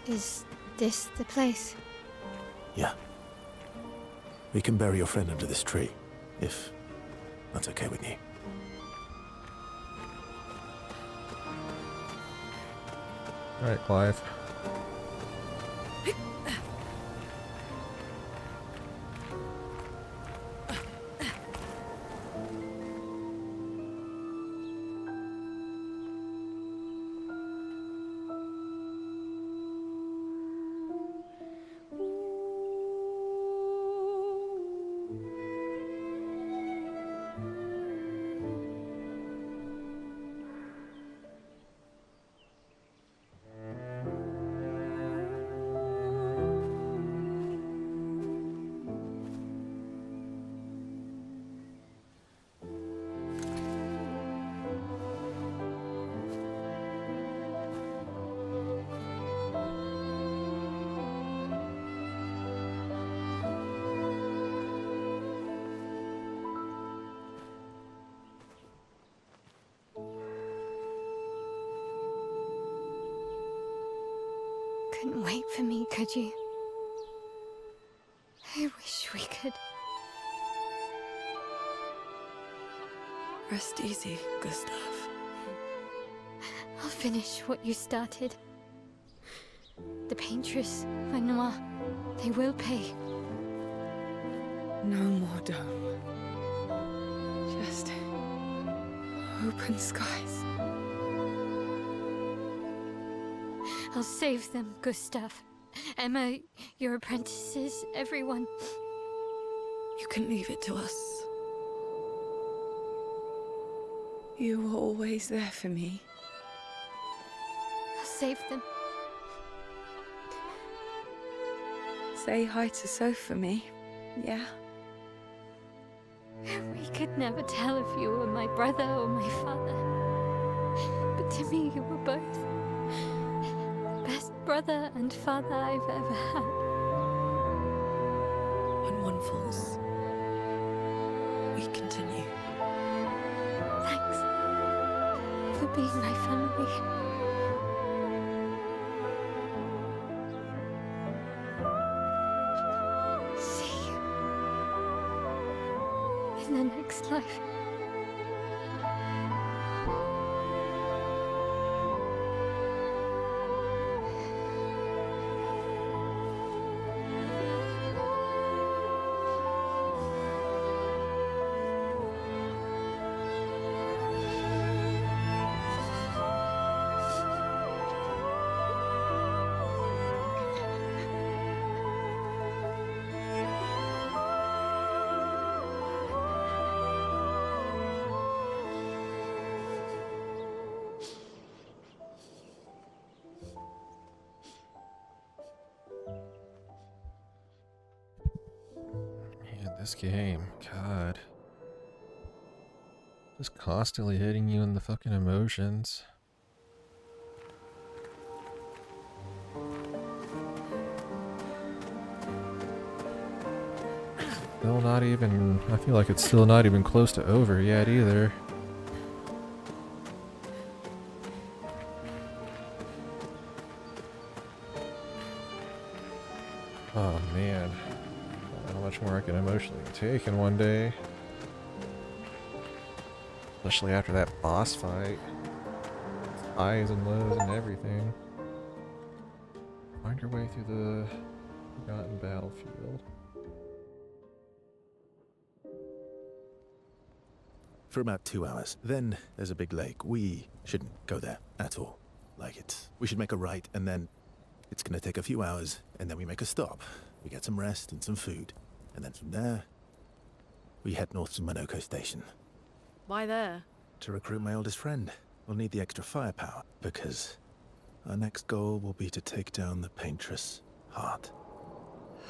Is this the place? Yeah. We can bury your friend under this tree, if that's okay with you. Alright, Clive. Couldn't wait for me, could you? I wish we could. Rest easy, Gustav. I'll finish what you started. The paintress, Renoir, they will pay. No more dome. Just open skies. I'll save them, Gustav. Emma, your apprentices, everyone. You can leave it to us. You were always there for me. I'll save them. Say hi to Soph for me, yeah? We could never tell if you were my brother or my father. But to me, you were both. Best brother and father I've ever had. When one falls, we continue. Thanks for being my family. See you in the next life. This game, God. Just constantly hitting you in the fucking emotions. Still not even, I feel like it's still not even close to over yet either. Oh man. How much more I can emotionally take in one day. Especially after that boss fight. Highs and lows and everything. Find your way through the forgotten battlefield. For about 2 hours. Then there's a big lake. We shouldn't go there at all. We should make a right, and then it's gonna take a few hours, and then we make a stop. We get some rest and some food. And then from there, we head north to Monoko Station. Why there? To recruit my oldest friend. We'll need the extra firepower, because our next goal will be to take down the paintress' heart.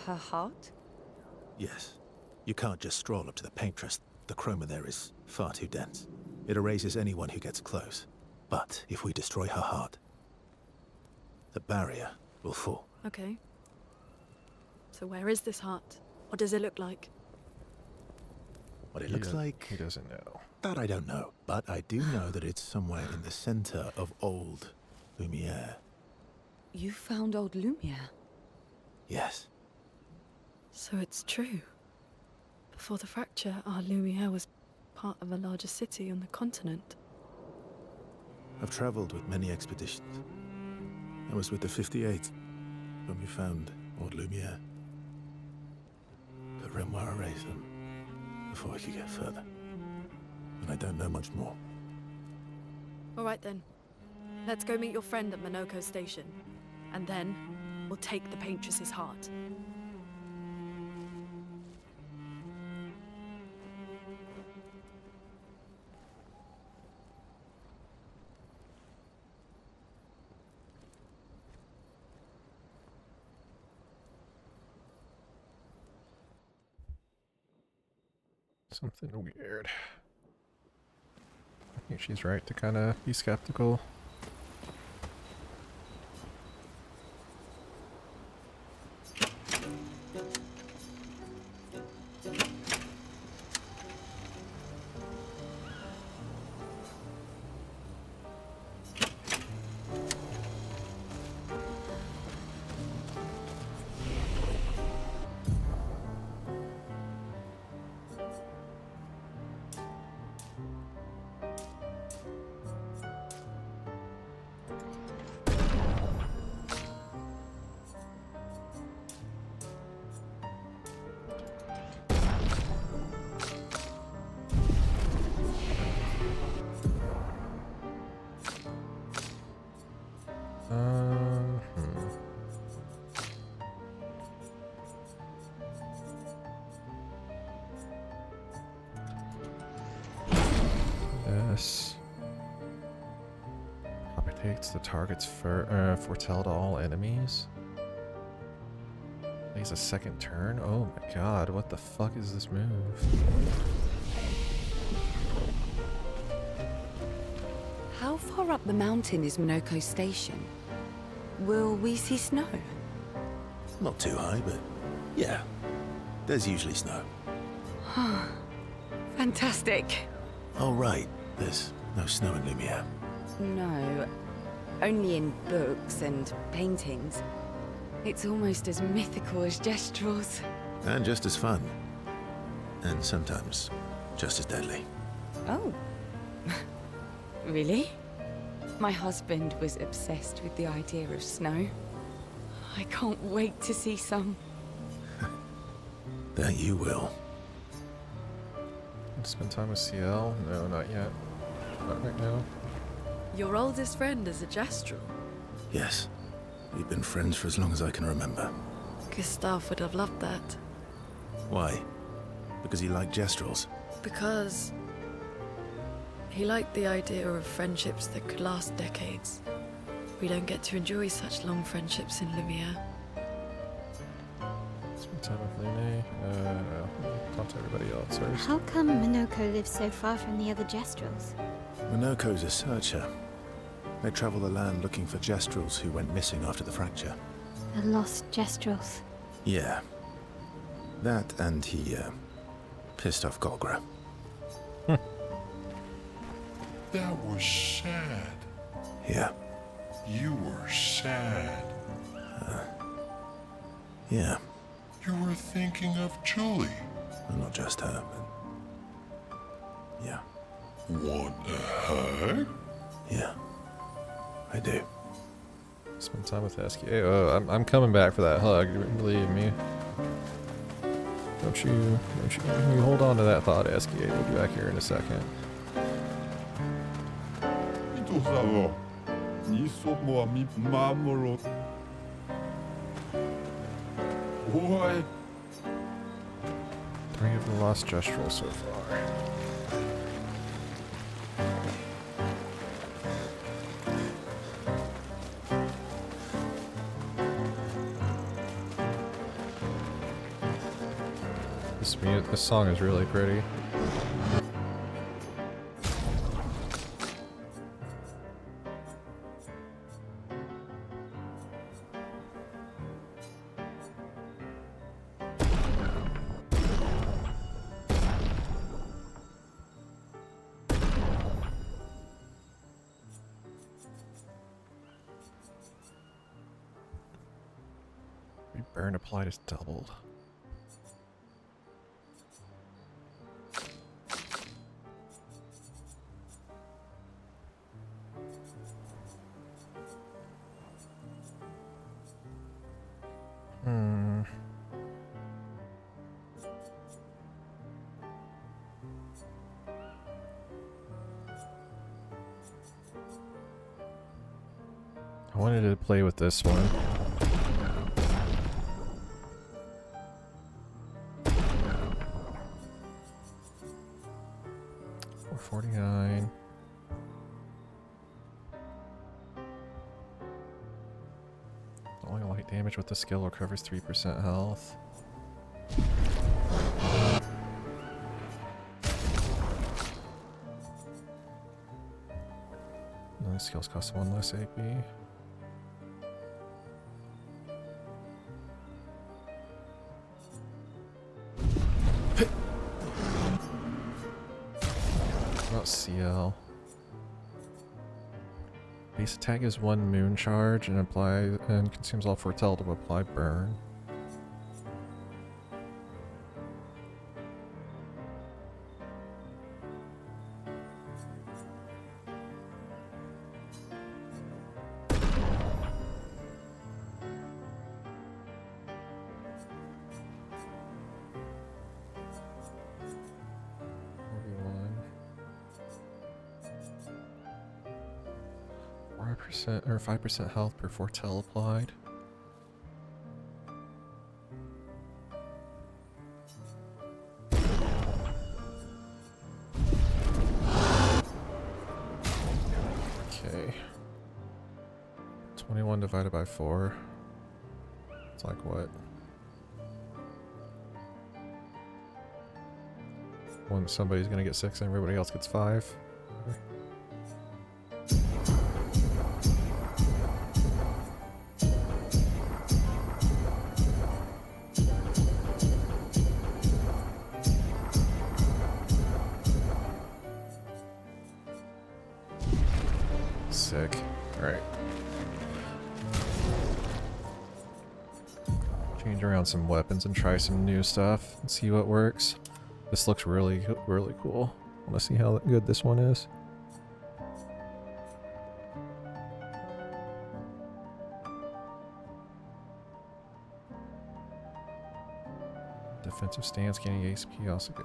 Her heart? Yes. You can't just stroll up to the paintress. The chroma there is far too dense. It erases anyone who gets close. But if we destroy her heart, the barrier will fall. Okay. So where is this heart? What does it look like? What it looks like? He doesn't know. That I don't know. But I do know that it's somewhere in the center of old Lumiere. You found old Lumiere? Yes. So it's true. Before the fracture, our Lumiere was part of a larger city on the continent. I've traveled with many expeditions. I was with the 58th when we found Old Lumiere. But Renoir erased them before we could get further. And I don't know much more. All right then. Let's go meet your friend at Minoko Station. And then, we'll take the Paintress's heart. Something weird. I think she's right to kind of be skeptical. Hmm. This propagates the target's foretell to all enemies. Plays a second turn. Oh my god, what the fuck is this move? How far up the mountain is Minoko Station? Will we see snow? Not too high, but yeah. There's usually snow. Fantastic. Oh, right. There's no snow in Lumiere. No, only in books and paintings. It's almost as mythical as Gestrels. And just as fun. And sometimes just as deadly. Oh. Really? My husband was obsessed with the idea of snow. I can't wait to see some. That you will. Spend time with CL? No, not yet. Not right now. Your oldest friend is a Gestrel. Yes. We've been friends for as long as I can remember. Gustav would have loved that. Why? Because he liked Gestrels? Because he liked the idea of friendships that could last decades. We don't get to enjoy such long friendships in Lumiere. Spend time with Lene. Talk to everybody else first. How come Minoko lives so far from the other Gestrels? Minoko's a searcher. They travel the land looking for Gestrels who went missing after the fracture. The lost Gestrels. Yeah. That and he, pissed off Golgra. That was sad. Yeah. You were sad. Yeah. You were thinking of Julie. Well, not just her, but... Yeah. Want a hug? Yeah. I do. Spend time with SKA. Oh, I'm coming back for that hug. Believe me. Don't you hold on to that thought, SKA. We'll be back here in a second. 人さんにそもはみ守ろう。おい。 Three of the lost Gestrels so far. This song is really pretty. Burn applied is doubled. Hmm. I wanted to play with this one. $4.49. Only light damage with the skill recovers 3% health. No, the skills cost 1 less AP. About CL. Base attack is 1 moon charge and consumes all foretell to apply burn. Percent or 5% health per foretell applied. Okay. 21 divided by 4. It's like what? Somebody's gonna get 6 and everybody else gets 5. Okay. Sick. Alright. Change around some weapons and try some new stuff and see what works. This looks really, really cool. I want to see how good this one is. Defensive stance, gaining HP, also get...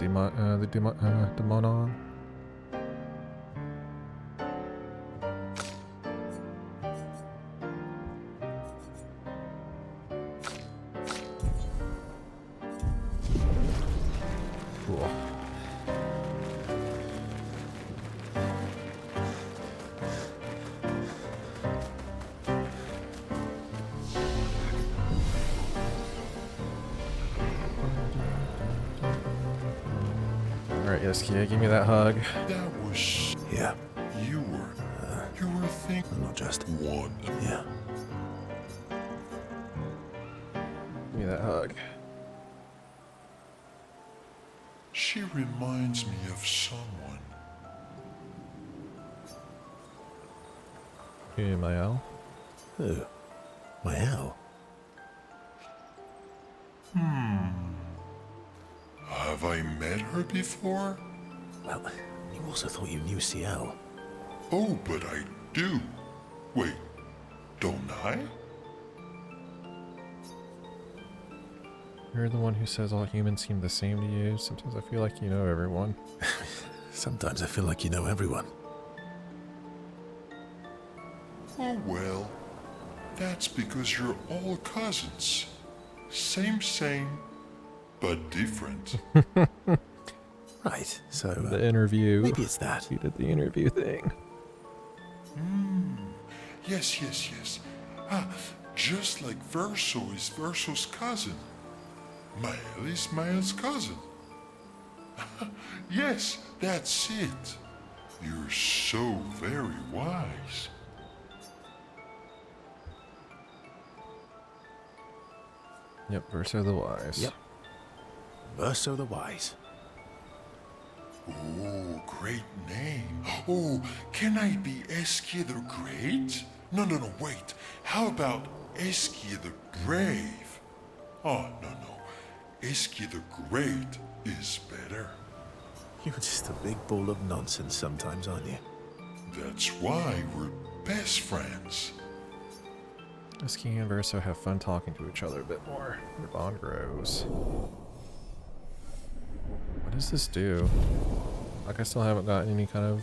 And the Demonon. Cool. Alright, yes, Kia, give me that hug. That was... Yeah. You were thinking... Not just... One. Yeah. Give me that hug. She reminds me of someone. Hey, my owl. Oh. My owl. Have I met her before? Well, you also thought you knew CL. Oh, but I do. Wait, don't I? You're the one who says all humans seem the same to you. Sometimes I feel like you know everyone. Sometimes I feel like you know everyone. Oh, well, that's because you're all cousins. Same, but different. Right, so... The interview. maybe it's that. You did the interview thing. Yes. Ah, just like Verso is Verso's cousin. Mael is Mael's cousin. Yes, that's it. You're so very wise. Yep, Verso the Wise. Yep. Verso the Wise. Oh, great name. Oh, can I be Eskia the Great? No, wait. How about Eskia the Brave? Oh, no. Eskia the Great is better. You're just a big ball of nonsense sometimes, aren't you? That's why we're best friends. Esky and Verso have fun talking to each other a bit more. Their bond grows. What does this do? Like, I still haven't gotten any kind of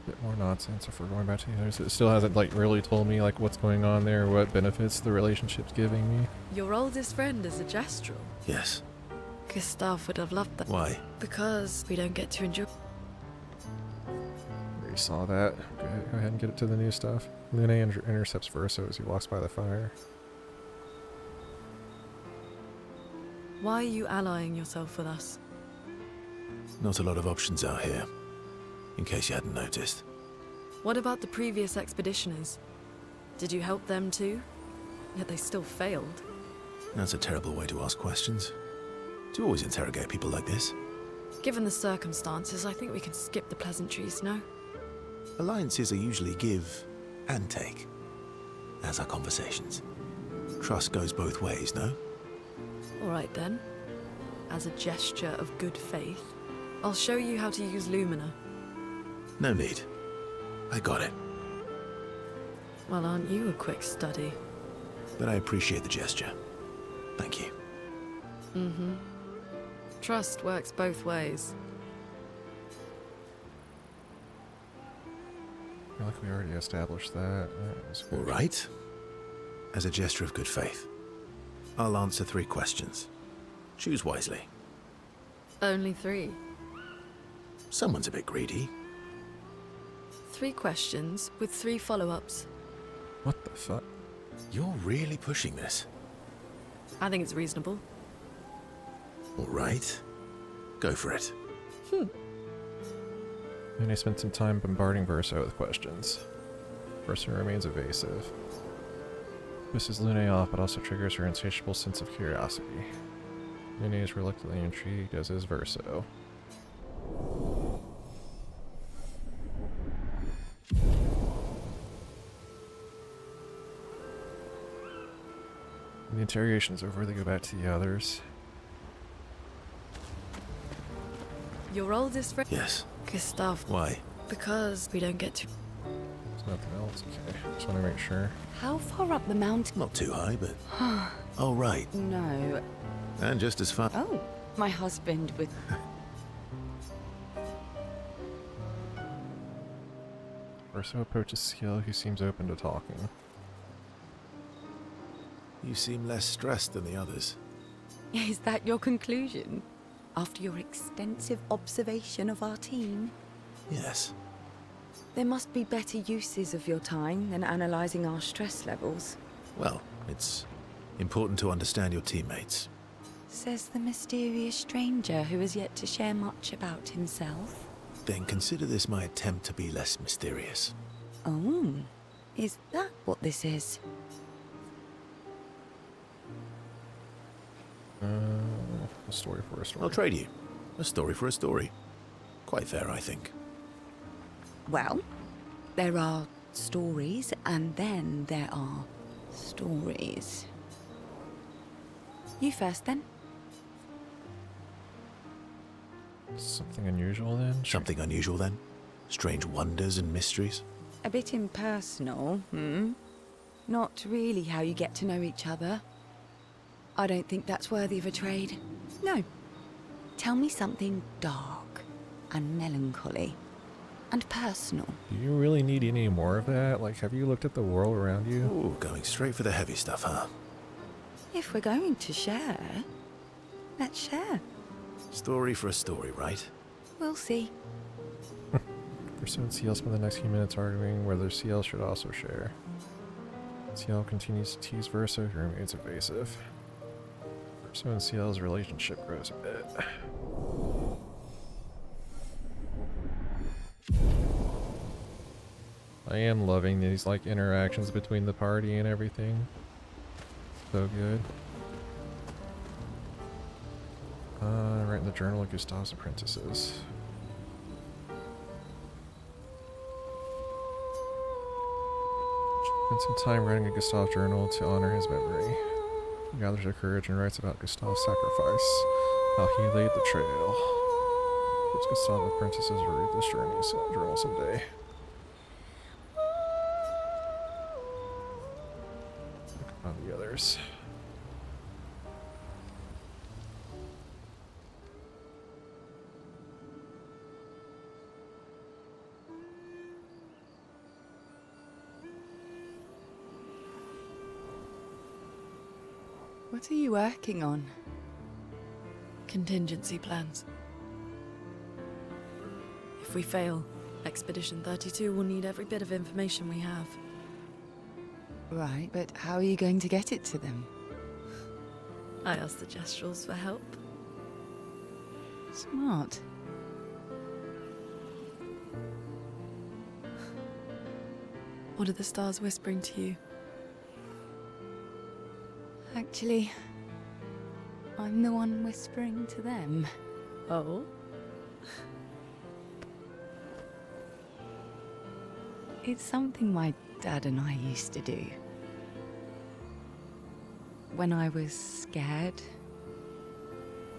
bit more nonsense if we're going back to the others. It still hasn't, like, really told me, like, what's going on there, what benefits the relationship's giving me. Your oldest friend is a Gestrel. Yes. Gustav would have loved that. Why? Because we don't get to enjoy. Already saw that. Go ahead and get it to the new stuff. Lune intercepts Verso as he walks by the fire. Why are you allying yourself with us? Not a lot of options out here, in case you hadn't noticed. What about the previous expeditioners? Did you help them too? Yet they still failed. That's a terrible way to ask questions. Do you always interrogate people like this? Given the circumstances, I think we can skip the pleasantries, no? Alliances are usually give and take, as are conversations. Trust goes both ways, no? All right then. As a gesture of good faith, I'll show you how to use Lumina. No need. I got it. Well, aren't you a quick study? But I appreciate the gesture. Thank you. Mm-hmm. Trust works both ways. I feel like we already established that. That was All good. right. As a gesture of good faith, I'll answer 3 questions. Choose wisely. Only 3. Someone's a bit greedy. 3 questions with 3 follow-ups. What the fuck? You're really pushing this. I think it's reasonable. All right. Go for it. And I spent some time bombarding Verso with questions. Verso remains evasive. Pisses Lune off, but also triggers her insatiable sense of curiosity. Lune is reluctantly intrigued, as is Verso. When the interrogation's over, they go back to the others. Your oldest friend? Yes. Gustav. Why? Because we don't get to. There's nothing else. Okay, just want to make sure. How far up the mountain? Not too high, but... Oh, right. No. And just as far... Oh, my husband with... Verso approaches Ciel, who seems open to talking. You seem less stressed than the others. Is that your conclusion? After your extensive observation of our team? Yes. There must be better uses of your time than analysing our stress levels. Well, it's important to understand your teammates. Says the mysterious stranger who has yet to share much about himself. Then consider this my attempt to be less mysterious. Oh, is that what this is? A story for a story. I'll trade you. A story for a story. Quite fair, I think. Well, there are stories, and then there are stories. You first, then. Something unusual then? Something unusual then? Strange wonders and mysteries? A bit impersonal, hmm? Not really how you get to know each other. I don't think that's worthy of a trade. No. Tell me something dark and melancholy and personal. Do you really need any more of that? Like, have you looked at the world around you? Ooh, going straight for the heavy stuff, huh? If we're going to share, let's share. Story for a story, right? We'll see. Verso and Ciel spend the next few minutes arguing whether Ciel should also share. Ciel continues to tease Verso, who remains evasive. Verso and Ciel's relationship grows a bit. I am loving these like interactions between the party and everything. So good. Write in the journal of Gustav's apprentices. Spend some time writing a Gustav journal to honor his memory. He gathers her courage and writes about Gustav's sacrifice, how he laid the trail. Gives Gustav apprentices to read this journal someday. Look about the others. What are you working on? Contingency plans. If we fail, Expedition 32 will need every bit of information we have. Right, but how are you going to get it to them? I asked the Gestrals for help. Smart. What are the stars whispering to you? Actually, I'm the one whispering to them. Oh? It's something my dad and I used to do. When I was scared,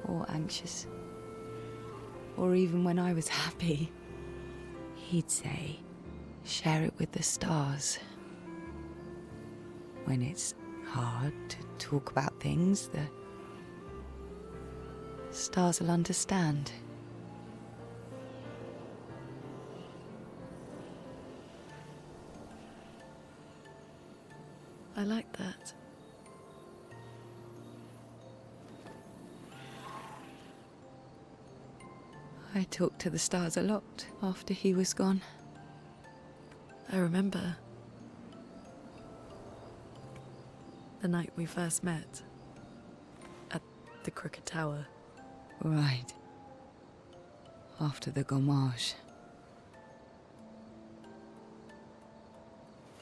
or anxious, or even when I was happy, he'd say, share it with the stars. When it's hard to talk about things, the stars will understand. I like that. I talked to the stars a lot after he was gone. I remember the night we first met at the Crooked Tower. Right. After the gommage.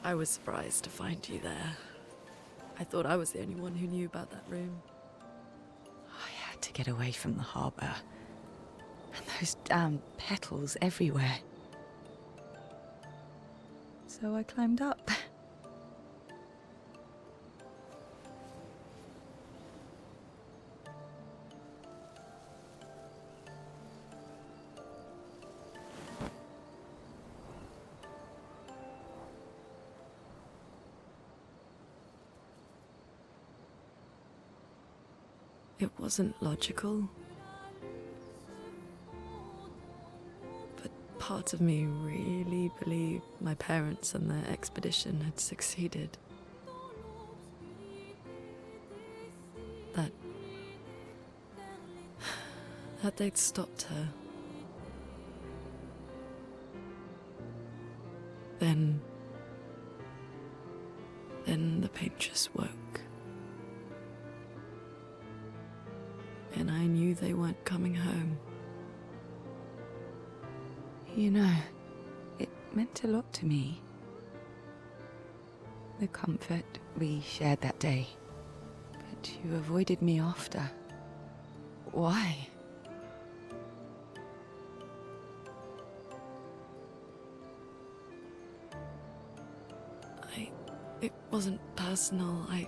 I was surprised to find you there. I thought I was the only one who knew about that room. I had to get away from the harbour. And those damn petals everywhere. So I climbed up. It wasn't logical. But part of me really believed my parents and their expedition had succeeded. That they'd stopped her. Then the paint just woke. And I knew they weren't coming home. You know, it meant a lot to me. The comfort we shared that day. But you avoided me after. Why? It wasn't personal. I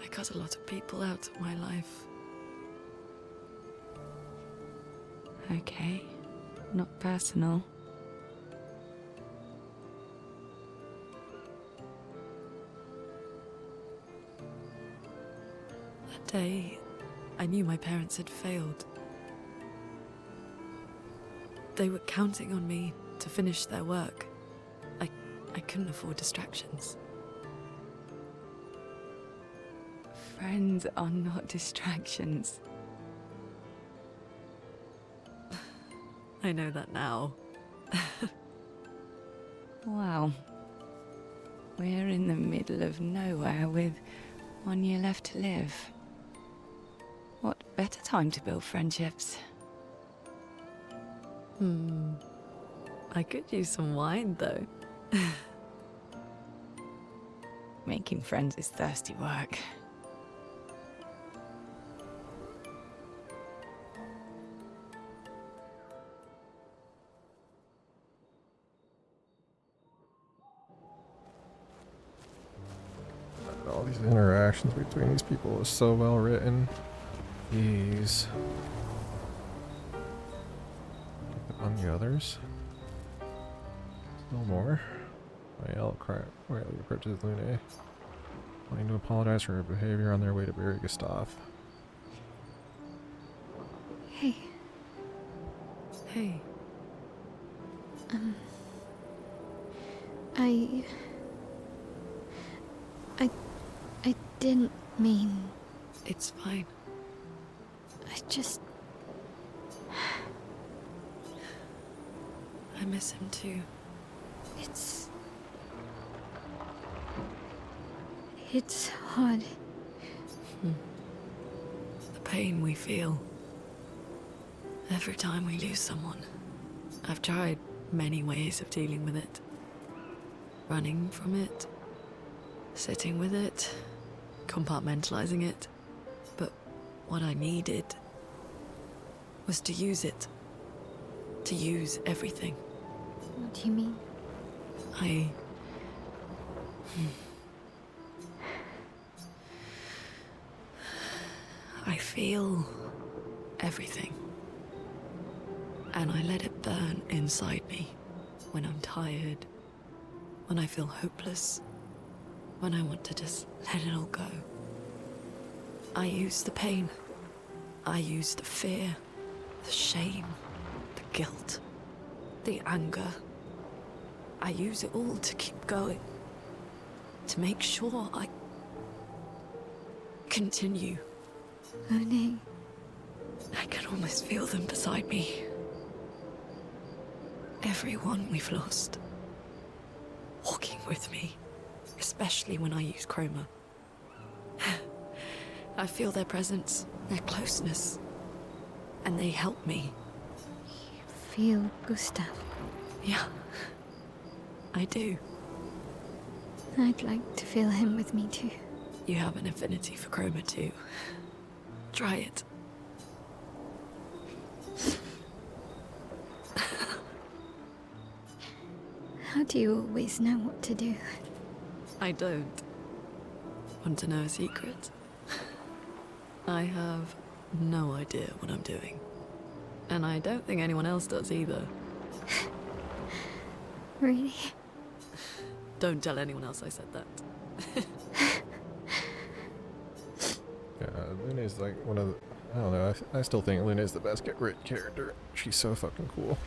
cut a lot of people out of my life. Okay, not personal. That day, I knew my parents had failed. They were counting on me to finish their work. I couldn't afford distractions. Friends are not distractions. I know that now. Wow. We're in the middle of nowhere with 1 year left to live. What better time to build friendships? I could use some wine, though. Making friends is thirsty work. All these interactions between these people is so well written. These. On the others. Still more. Mael quietly approaches Lune, wanting to apologize for her behavior on their way to bury Gustav. Hey, Hey, I didn't mean. it's fine. I just. I miss him too. It's hard. The pain we feel every time we lose someone. I've tried many ways of dealing with it. Running from it, sitting with it, compartmentalizing it. But what I needed was to use it. To use everything. What do you mean? I feel everything. And I let it burn inside me when I'm tired, when I feel hopeless, when I want to just let it all go. I use the pain. I use the fear, the shame, the guilt, the anger. I use it all to keep going, to make sure I continue. Lune, I can almost feel them beside me. Everyone we've lost. Walking with me. Especially when I use chroma. I feel their presence, their closeness. And they help me. feel Gustav. Yeah. I do. I'd like to feel him with me too. You have an affinity for chroma too. Try it. How do you always know what to do? I don't. Want to know a secret? I have no idea what I'm doing. And I don't think anyone else does either. Really? Don't tell anyone else I said that. Yeah, Luna's like one of the, I don't know, I still think Luna's the best written character. She's so fucking cool.